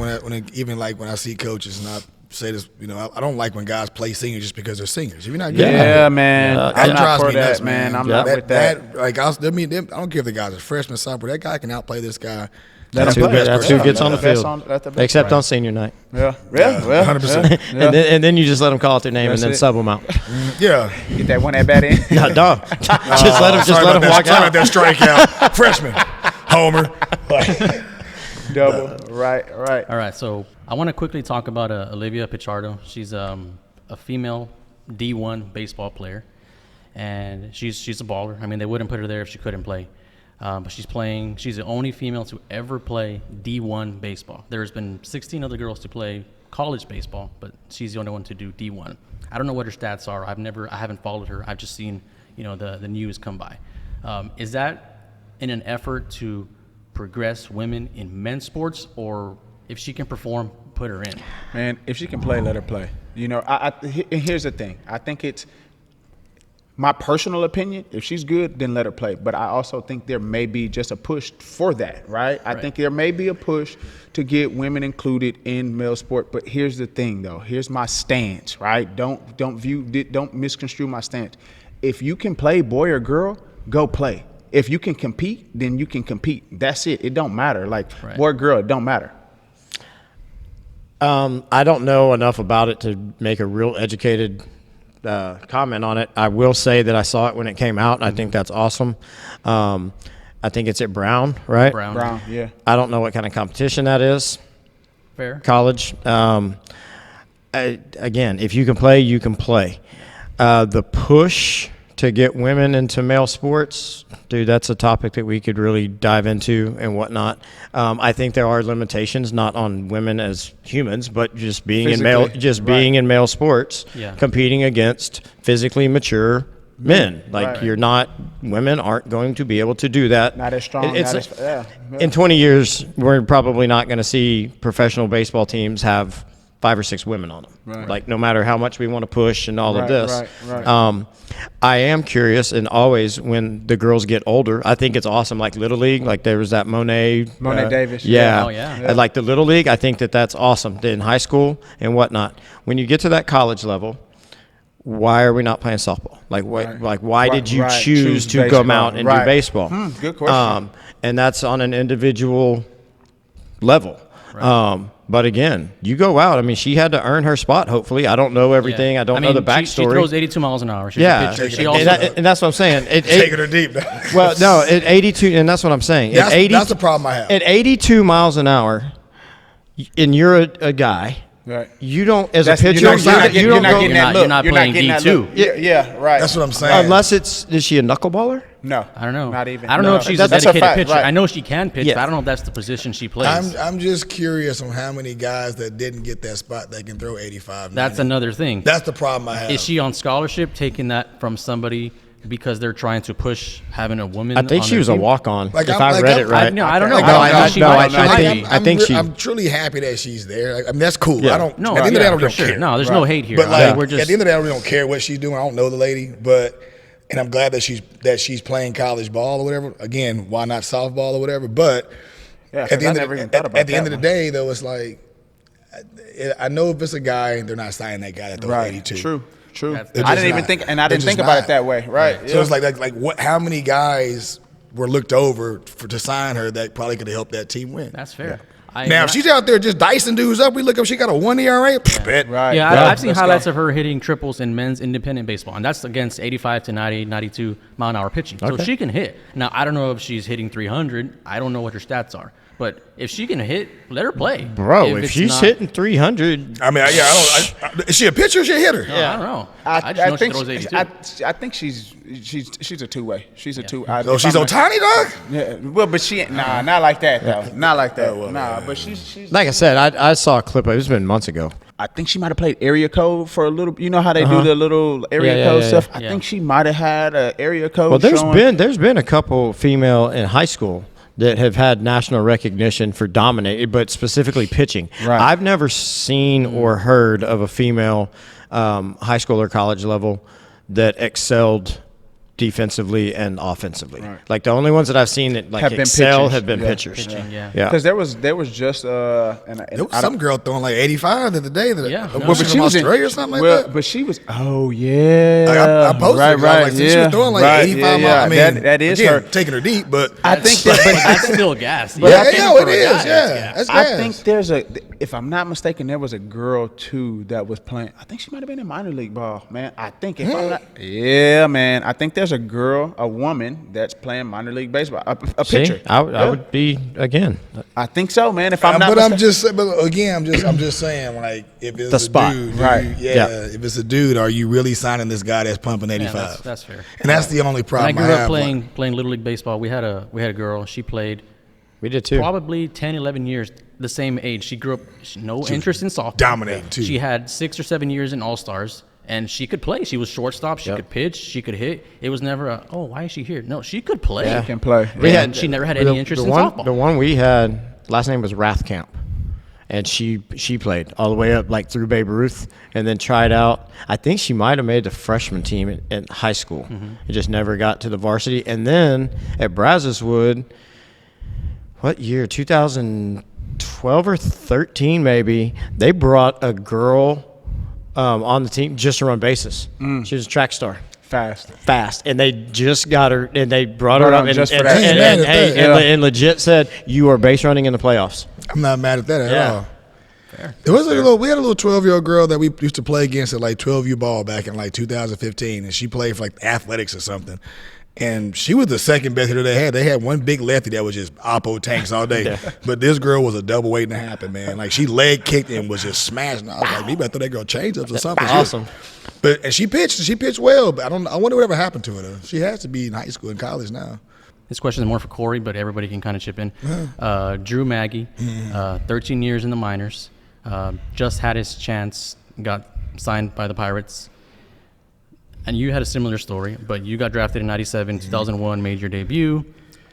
even when I see coaches, and I say this, I don't like when guys play seniors just because they're seniors. If you're not good, man, I'm not for that, man. I'm not with that. Like I don't care if the guy's a freshman, sophomore. That guy can outplay this guy. That's who gets on the field, except on senior night. Yeah, 100%. And then you just let them call out their name and then sub them out. Yeah, get that one at bat in. No, dog. Just let them walk out. That strikeout, freshman, homer. Double. Right. All right, so I want to quickly talk about Olivia Pichardo. She's a female D1 baseball player, and she's a baller. I mean, they wouldn't put her there if she couldn't play. But she's the only female to ever play D1 baseball. There's been 16 other girls to play college baseball, but she's the only one to do D1. I don't know what her stats are. I haven't followed her. I've just seen, the news come by. Is that in an effort to progress women in men's sports, or if she can perform, put her in? Man, if she can play, let her play. Here's the thing. I think it's my personal opinion. If she's good, then let her play. But I also think there may be just a push for that, right? I think there may be a push to get women included in male sport. But here's the thing, though. Here's my stance, right? Don't misconstrue my stance. If you can play, boy or girl, go play. If you can compete, then you can compete. That's it. It don't matter. Like boy or girl, it don't matter. I don't know enough about it to make a real educated comment on it. I will say that I saw it when it came out, and I think that's awesome. I think it's at Brown, right? Brown, yeah. I don't know what kind of competition that is. Fair. College. Again, if you can play, you can play. The push to get women into male sports, dude, that's a topic that we could really dive into and whatnot. I think there are limitations, not on women as humans, but just being being in male sports, competing against physically mature men. Like women aren't going to be able to do that. Not as strong. In 20 years, we're probably not going to see professional baseball teams have 5 or 6 women on them. Right. Like, no matter how much we want to push and all of this. Right. I am curious, and always when the girls get older, I think it's awesome. Like Little League, like there was that Monet Davis. Yeah. Oh, yeah. Like the Little League, I think that's awesome. In high school and whatnot. When you get to that college level, why are we not playing softball? Why did you choose to come out and do baseball? Good question. And that's on an individual level. Right. But again, you go out. I mean, she had to earn her spot, hopefully. I don't know everything. Yeah. I don't know the backstory. She throws 82 miles an hour. She's a pitcher. And that's what I'm saying. Taking her deep. Well, no, at 82, and that's what I'm saying. That's the problem I have. At 82 miles an hour, and you're a guy, right? You don't, as a pitcher, you're not playing D2. Yeah, right. That's what I'm saying. Unless is she a knuckleballer? No, I don't know. Not even. I don't know if she's a dedicated pitcher. Right. I know she can pitch, but I don't know if that's the position she plays. I'm just curious on how many guys that didn't get that spot that can throw 85. That's another thing. That's the problem I have. Is she on scholarship, taking that from somebody because they're trying to push having a woman? I think she was a walk-on. If I read it right. I don't know. I'm truly happy that she's there. I mean, that's cool. Yeah. I don't. No, at the end of the day, I don't care. No, there's no hate here. But we're just, at the end of the day, I really don't care what she's doing. I don't know the lady, and I'm glad that she's playing college ball or whatever. Again, why not softball or whatever? But at the end of the day, though, it's like I know if it's a guy, they're not signing that guy that throws 82. True. I didn't even think, and I didn't think about it that way. Right. Yeah. So it's like what? How many guys were looked over to sign her that probably could have helped that team win? That's fair. Now, if she's out there just dicing dudes up, we look up, she got a 1 ERA. Right. Yeah, I've seen highlights of her hitting triples in men's independent baseball, and that's against 85 to 90, 92 mile an hour pitching. So she can hit. Now, I don't know if she's hitting 300. I don't know what her stats are. But if she can hit, let her play. Bro, if it's she's not- hitting 300, I mean, is she a pitcher or is she a hitter? I don't know. I just know she throws 82. I think she's a two-way. She's a two. So she's Ohtani, dog? Yeah. Well, but she ain't. Nah, not like that though. Not like that. But she's. like I said, I saw a clip of it. It's been months ago. I think she might have played area code for a little. You know how they do the little area code stuff. I think she might have had an area code. Well, there's been a couple female in high school that have had national recognition for dominating, but specifically pitching. Right. I've never seen or heard of a female high school or college level that excelled defensively and offensively. Right. Like the only ones that I've seen that like Have been excel pitchers. have been Yeah. pitchers. Pitching, yeah. Yeah. Because there was just There was some girl throwing like 85 the other day. but she was in Australia or something like that. But she was. Oh yeah. Like, I posted it. I was like, see, she was throwing like 85 miles. I mean, that is again, her. taking her deep, but I think But that. that's still gas. yeah, I think yeah, for it a is. guy, Yeah, that's I gas. think there's if I'm not mistaken, there was a girl too that was playing. I think she might have been in minor league ball, man. I think if I'm not, yeah, man. I think there's a woman that's playing minor league baseball, a pitcher. See, I would be again. I think so, man. If I'm not, but mistaken. I'm just saying, like, if it's The a spot. dude, Right. if it's a dude, are you really signing this guy that's pumping 85? Yeah, that's fair. And that's the only When I problem grew I up have. playing Little League baseball, we had a girl. She played We did too. probably 10, 11 years, the same age. She grew up, no interest in softball. dominating, too. She had 6 or 7 years in All-Stars, and she could play. She was shortstop. She could pitch. She could hit. It was never why is she here? No, she could play. Yeah. Can play. And she never had any interest in softball. The one we had, last name was Rathkamp, and she played all the way up like through Babe Ruth, and then tried out. I think she might have made the freshman team in high school. It just never got to the varsity. And then at Brazoswood, what year? 2012 or 13 maybe. They brought a girl on the team just to run bases. She was a track star. Fast, and they just got her, and they brought her up, and, just for and, that. and, Hey, and, and legit said, "You are base running in the playoffs." I'm not mad at that at Yeah. all. There was we had a little 12-year-old girl that we used to play against at like 12U ball back in like 2015, and she played for like athletics or something. And she was the second best hitter they had. They had one big lefty that was just oppo tanks all day. But this girl was a double waiting to happen, man. Like she leg kicked and was just smashing. I was like, maybe I thought that girl changed ups or something. Awesome. And she pitched well, but I wonder whatever happened to her though. She has to be in high school and college now. This question is more for Cory, but everybody can kind of chip in. Drew Maggi, 13 years in the minors, just had his chance, got signed by the Pirates. And you had a similar story, but you got drafted in 97, 2001, made your debut.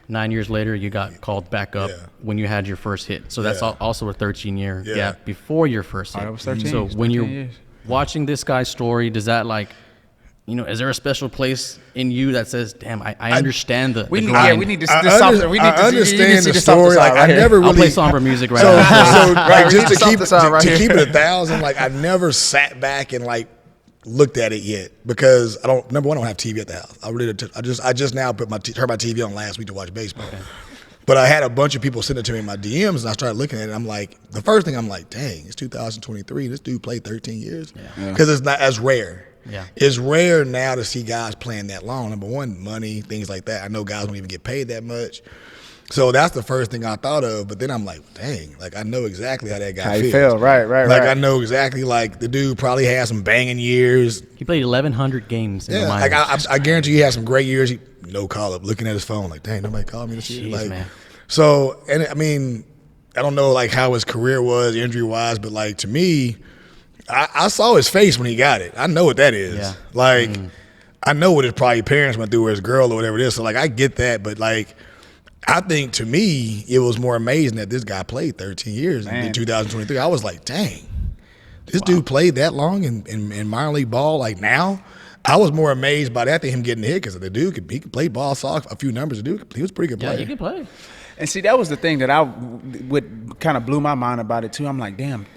9 years later, you got called back up when you had your first hit. So that's also a 13-year gap before your first hit. I was 13. So when 13 you're years. watching this guy's story, does that is there a special place in you that says, "Damn, I understand the We need grind." to. I understand the see story. Like I never really I'll play somber music right so, now. so Right, just we to need keep to stop this out right to keep here. it 1,000, like I never sat back and like looked at it yet because I don't. Number one, I don't have TV at the house. I just now turned my TV on last week to watch baseball. Okay. But I had a bunch of people send it to me in my DMs, and I started looking at it. And I'm like, the first thing I'm like, dang, it's 2023. This dude played 13 years because it's not as rare. Yeah. It's rare now to see guys playing that long. Number one, money, things like that. I know guys don't even get paid that much. So that's the first thing I thought of. But then I'm like, dang, like I know exactly how that guy How feels. he feel, right. Like I know exactly, like the dude probably had some banging years. He played 1,100 games in the Like minors. I guarantee he had some great years. No call up, looking at his phone like, dang, nobody called me this year. Jeez, Like, man. so, and I mean, I don't know like how his career was injury wise, but like to me, I saw his face when he got it. I know what that is. Yeah. Like, I know what his probably parents went through or his girl or whatever it is. So like, I get that, but like, I think to me, it was more amazing that this guy played 13 years in 2023. I was like, dang, this dude played that long in minor league ball. Like now, I was more amazed by that than him getting hit because the dude he could play ball, saw a few numbers. The dude, he was a pretty good player. Yeah, he can play. And see, that was the thing that I would kind of blew my mind about it too. I'm like, damn.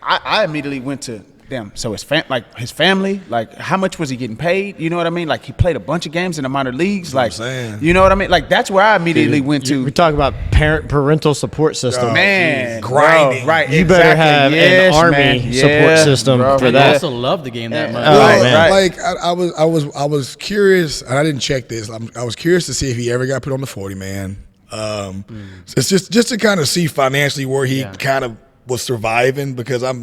I immediately went to so his family, like how much was he getting paid? You know what I mean? Like he played a bunch of games in the minor leagues. Like, you know what I mean? Like that's where I immediately went to. We talk about parental support system. Man, grinding. Bro, right? You better have an army support system for And that. I also love the game that much. Oh, man. Like I was curious, and I didn't check this. I was curious to see if he ever got put on the 40 man. So it's just to kind of see financially where he kind of was surviving, because I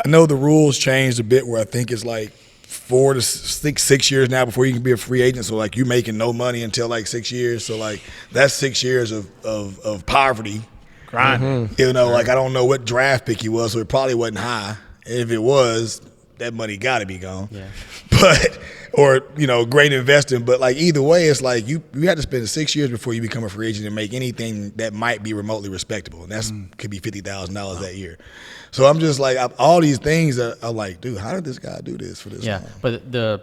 know the rules changed a bit where I think it's like 4 to 6 years now before you can be a free agent. So like you're making no money until like 6 years. So like that's 6 years of poverty. Grinding. You know, like I don't know what draft pick he was, so it probably wasn't high. If it was, that money got to be gone. Yeah. But or great investing. But like either way, it's like you had to spend 6 years before you become a free agent and make anything that might be remotely respectable, and that's could be $50,000 that year. So I'm just like all these things that I'm like, dude, how did this guy do this for this long? But the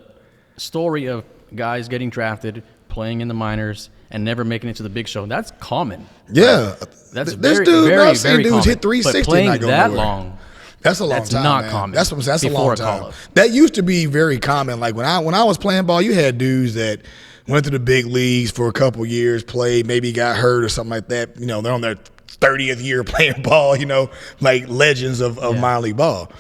story of guys getting drafted, playing in the minors, and never making it to the big show, that's common. Yeah, right? That's this very, dude, very, I've seen very dudes common. hit 360 but playing and not go that nowhere. long. That's a long That's time. not man. common. That's a Before long a time. call-up. That used to be very common. Like when I was playing ball, you had dudes that went to the big leagues for a couple years, played, maybe got hurt or something like that. They're on their 30th year playing ball. Like legends of minor league ball.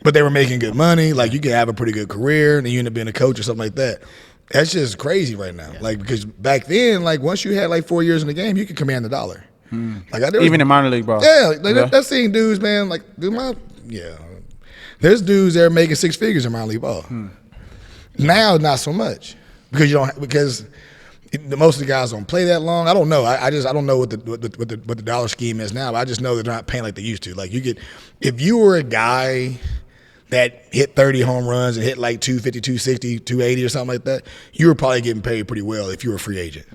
But they were making good money. Like you could have a pretty good career, and then you end up being a coach or something like that. That's just crazy right now. Yeah. Like because back then, like once you had like 4 years in the game, you could command the dollar. Like Even in minor league ball. Yeah, that's seeing dudes, man. Like there's dudes that are making 6 figures in minor league ball. Now, not so much because most of the guys don't play that long. I don't know. I don't know what the dollar scheme is now. But I just know they're not paying like they used to. Like if you were a guy that hit 30 home runs and hit like 250, 260, 280 or something like that, you were probably getting paid pretty well if you were a free agent.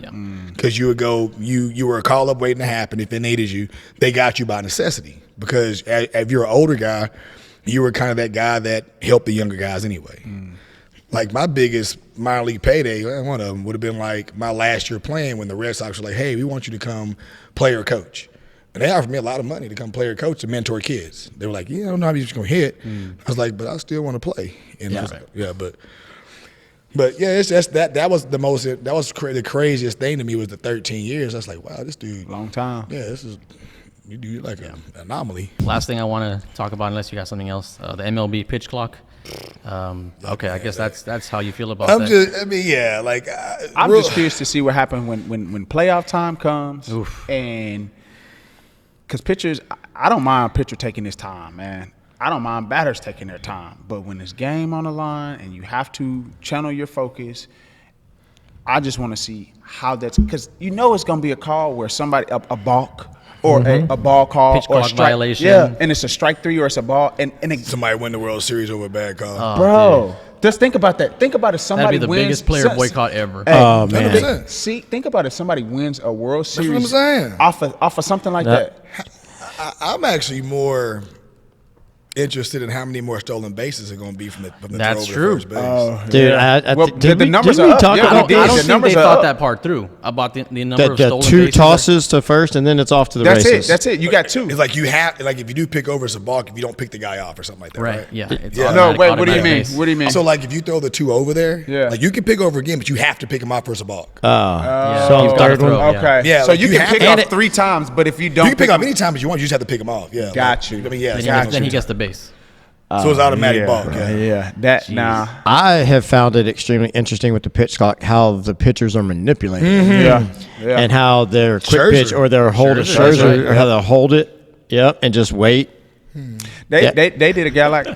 Because you would go, you were a call up waiting to happen. If they needed you, they got you by necessity. Because if you're an older guy, you were kind of that guy that helped the younger guys anyway. Like my biggest minor league payday, one of them would have been like my last year playing when the Red Sox were like, hey, we want you to come play or coach. And they offered me a lot of money to come play or coach to mentor kids. They were like, I don't know how you're just going to hit. I was like, but I still want to play. And but yeah, it's just that was the craziest thing to me was the 13 years. I was like, wow, this dude. Long time. Yeah, this is, you like an anomaly. Last thing I want to talk about, unless you got something else, the MLB pitch clock. Okay, I guess that's how you feel about that. I'm just curious to see what happens when playoff time comes. And because pitchers, I don't mind pitcher taking his time, man. I don't mind batters taking their time. But when it's game on the line and you have to channel your focus, I just want to see how that's – because it's going to be a call where somebody – a balk or a ball call pitch or clock a strike. violation. Yeah, and it's a strike 3 or it's a ball. And Somebody win the World Series over a bad call. Bro, just think about that. Think about if somebody That'd be the wins, biggest player boycott ever. Oh, man. 100%. Think about if somebody wins a World Series That's what I'm saying. off of something like that. I'm actually more interested in how many more stolen bases are going to be from the That's throw true. over the first base. Dude, the numbers didn't are we up. talk Yeah, about we did. I don't The think numbers they are thought up. that part through about the number of the stolen 2 bases. tosses to first, and then it's off to the That's races. it. That's it. You got 2. It's like you have, like if you do pick over, it's a balk if you don't pick the guy off or something like that, right? Right, yeah. It's Yeah. No, automatic- wait. What do you automatic mean? base. What do you mean? So like if you throw the 2 over there, Yeah. like you can pick over again, but you have to pick him off for a balk. Yeah, So he's on gotta third one? throw, Okay. Yeah, So like you you can have pick to- off 3 times, but if you don't You can pick off him- any time as you want. You just have to pick him off. Yeah. Got you. I mean, yeah. Then he gets the base. So it's automatic balk. Yeah. That nah. I have found it extremely interesting with the pitch clock how the pitchers are manipulated. Yeah. And how their quick Scherzer. pitch or their hold of Scherzer, Scherzer, right. or how they'll hold it, and just wait. They did a guy like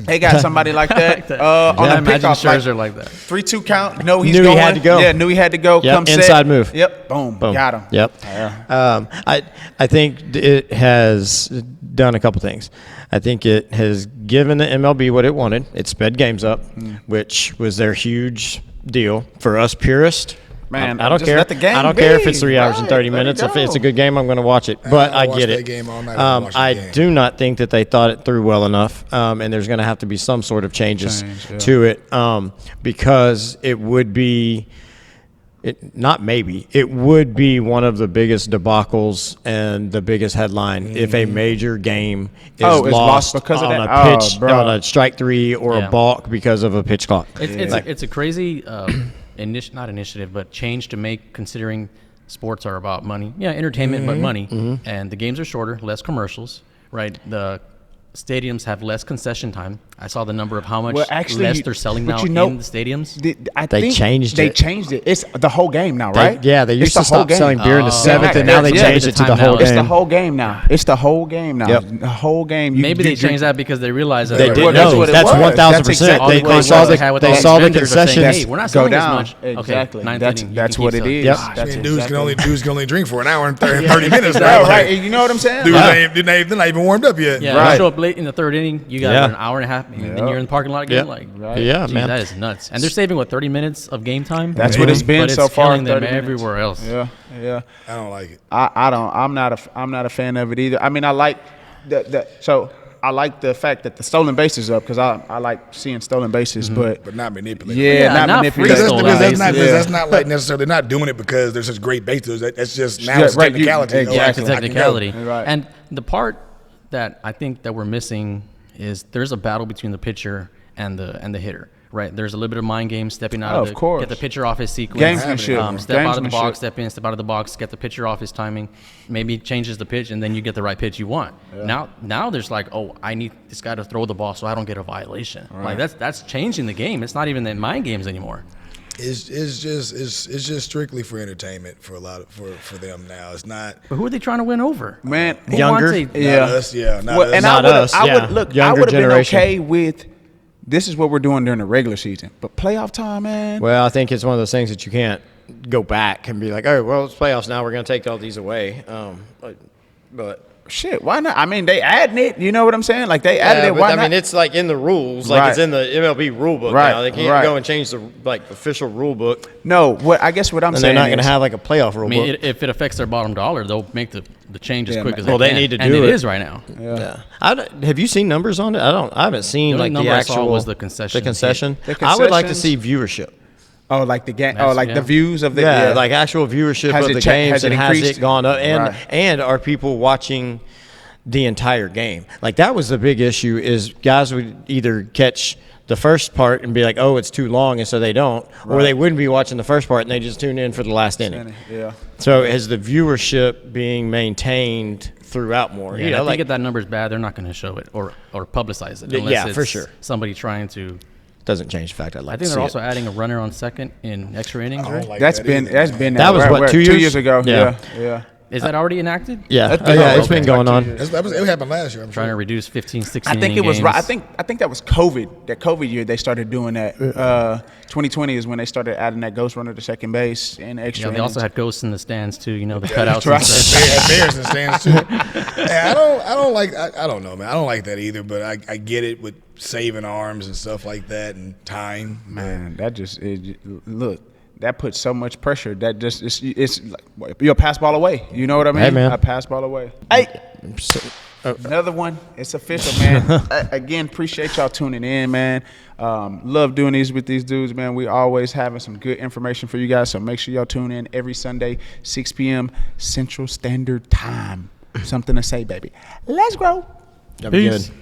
they got somebody like that on I the imagine pickoff Scherzer like like that. 3-2 count. No, he's Knew he going. had to go. Yeah, knew he had to go. Yep, Come inside set. move. Yep, boom, got him. Yep. I think it has done a couple things. I think it has given the MLB what it wanted. It sped games up, which was their huge deal for us purists. Man, I don't just care. let the game I don't care if it's be. 3 hours and 30 Right, let it minutes. If it's a go. good game, I'm going to watch it. But I watch get that it. game all night. I'll watch the I game. do not think that they thought it through well enough, and there's going to have to be some sort of changes to it because it would be. It would be one of the biggest debacles and the biggest headline if a major game is lost because of on that? a Oh, pitch, bro. on a strike 3 or Yeah. a balk because of a pitch clock. It's a crazy not initiative, but change to make, considering sports are about money. Yeah, entertainment, but money. And the games are shorter, less commercials, right? The stadiums have less concession time. I saw the number of how much Well, actually, less they're selling but now you know, in the stadiums. I They think changed They it. changed it. It's the whole game now, right? They used It's the to whole stop game. selling beer in the seventh, and now they Yeah, changed it to the time whole now. game. It's the whole game now. It's the whole game now. Yep. The whole game. You, Maybe you they drink- changed that because they realized that They Well, didn't that's know. what it That's was. 1,000%. That's exactly They what it saw was. the had with they all these saw the vendors are saying, concessions. hey, we're not Go selling down. as much. Exactly. Okay, ninth That's inning, you that's can what keep it selling. is. Yep. That's Man, exactly. dudes can only drink for an hour and 30 minutes now. Yeah, Like, right. You know what I'm saying? Dudes Like, they're not even warmed up yet. Yeah, Right. you show up late in the third inning, you got Yeah. an hour and a half, and then you're in the parking lot again. Yeah. Like, Yeah, geez, man. that is nuts. And they're saving what 30 minutes of game time. That's what it's been but so it's far. killing them 30 minutes. everywhere else. Yeah. I don't like it. I don't. I'm not a fan of it either. I mean, I like I like the fact that the stolen base is up because I like seeing stolen bases, But not manipulated. yeah, Yeah, not manipulated. Because Stolen that's bases. not like necessarily not doing it because there's such great base dealers. That's just now Yeah, it's right, you- technicality. exactly. Yeah, it's a I can go. technicality. Right. And the part that I think that we're missing is there's a battle between the pitcher and the hitter. Right, there's a little bit of mind game, stepping out Oh, of of course. get the pitcher off his sequence, Gamesmanship. step out of the Gamesmanship. box, step in, step out of the box, get the pitcher off his timing, maybe changes the pitch, and then you get the right pitch you want. Now there's like, oh, I need this guy to throw the ball so I don't get a violation. Like that's changing the game. It's not even in mind games anymore. It's just strictly for entertainment for a lot of, for them now. It's not. But who are they trying to win over? Man, Who Younger? wants a- Not us, not Well, us. and Not us, I yeah. would look. I Younger would have been generation. okay with. This is what we're doing during the regular season, but playoff time, man. Well, I think it's one of those things that you can't go back and be like, oh, well, it's playoffs now. We're going to take all these away. But Shit, why not? I mean, they adding it. You know what I'm saying? Like they added yeah, it. but Why I not? mean, it's like in the rules, like Right. it's in the MLB rule book Right, now. They can't right. go and change the official rule book, No, what I guess what I'm and saying they're not going to is- have like a playoff rule I mean, book. if it affects their bottom dollar, they'll make the change as Yeah, quick man. as Well, they they can. need to and do it it. is right now. Yeah. Have you seen numbers on it? I haven't seen The only like number the I saw actual was the concession The concession. hit. I would like to concessions- see viewership. Oh, like the game. That's- Oh, like yeah. the views of the Yeah, like actual viewership Has of it the cha- games, has it and has increased? it gone up? And Right. and are people watching the entire game? Like that was the big issue. Is guys would either catch the first part and be like, "Oh, it's too long," and so they don't, or they wouldn't be watching the first part and they just tune in for the last inning. Yeah. So is the viewership being maintained throughout more? Yeah, You know, I think like if that number's bad, they're not going to show it or publicize it. Yeah, Unless for it's sure. Somebody trying to. doesn't change the fact I like I to think see they're it. also adding a runner on second in extra innings, I right? don't like That's that been either. that was, what, 2 years? years ago. Yeah. Yeah. Is that already enacted? Yeah, That's been- yeah, oh, it's been okay. going Like on. 2 years. It happened last year. I'm Trying to sure. reduce 15, 16 I think it inning was right. I games. think that was COVID. That COVID year they started doing that. 2020 is when they started adding that ghost runner to second base and extra. Yeah, they also innings. had ghosts in the stands too. You know, the cutouts. right. And stuff. Bears and stands too. Yeah, I don't know, man. I don't like that either. But I get it with saving arms and stuff like that and time. Man, that look. That puts so much pressure. That just it's like you're a pass ball away. You know what I mean? Hey, man. A pass ball away. Hey, another one. It's official, man. Again, appreciate y'all tuning in, man. Love doing these with these dudes, man. We always having some good information for you guys. So make sure y'all tune in every Sunday, 6 p.m. Central Standard Time. Something to say, baby. Let's grow. That'd be Peace. good.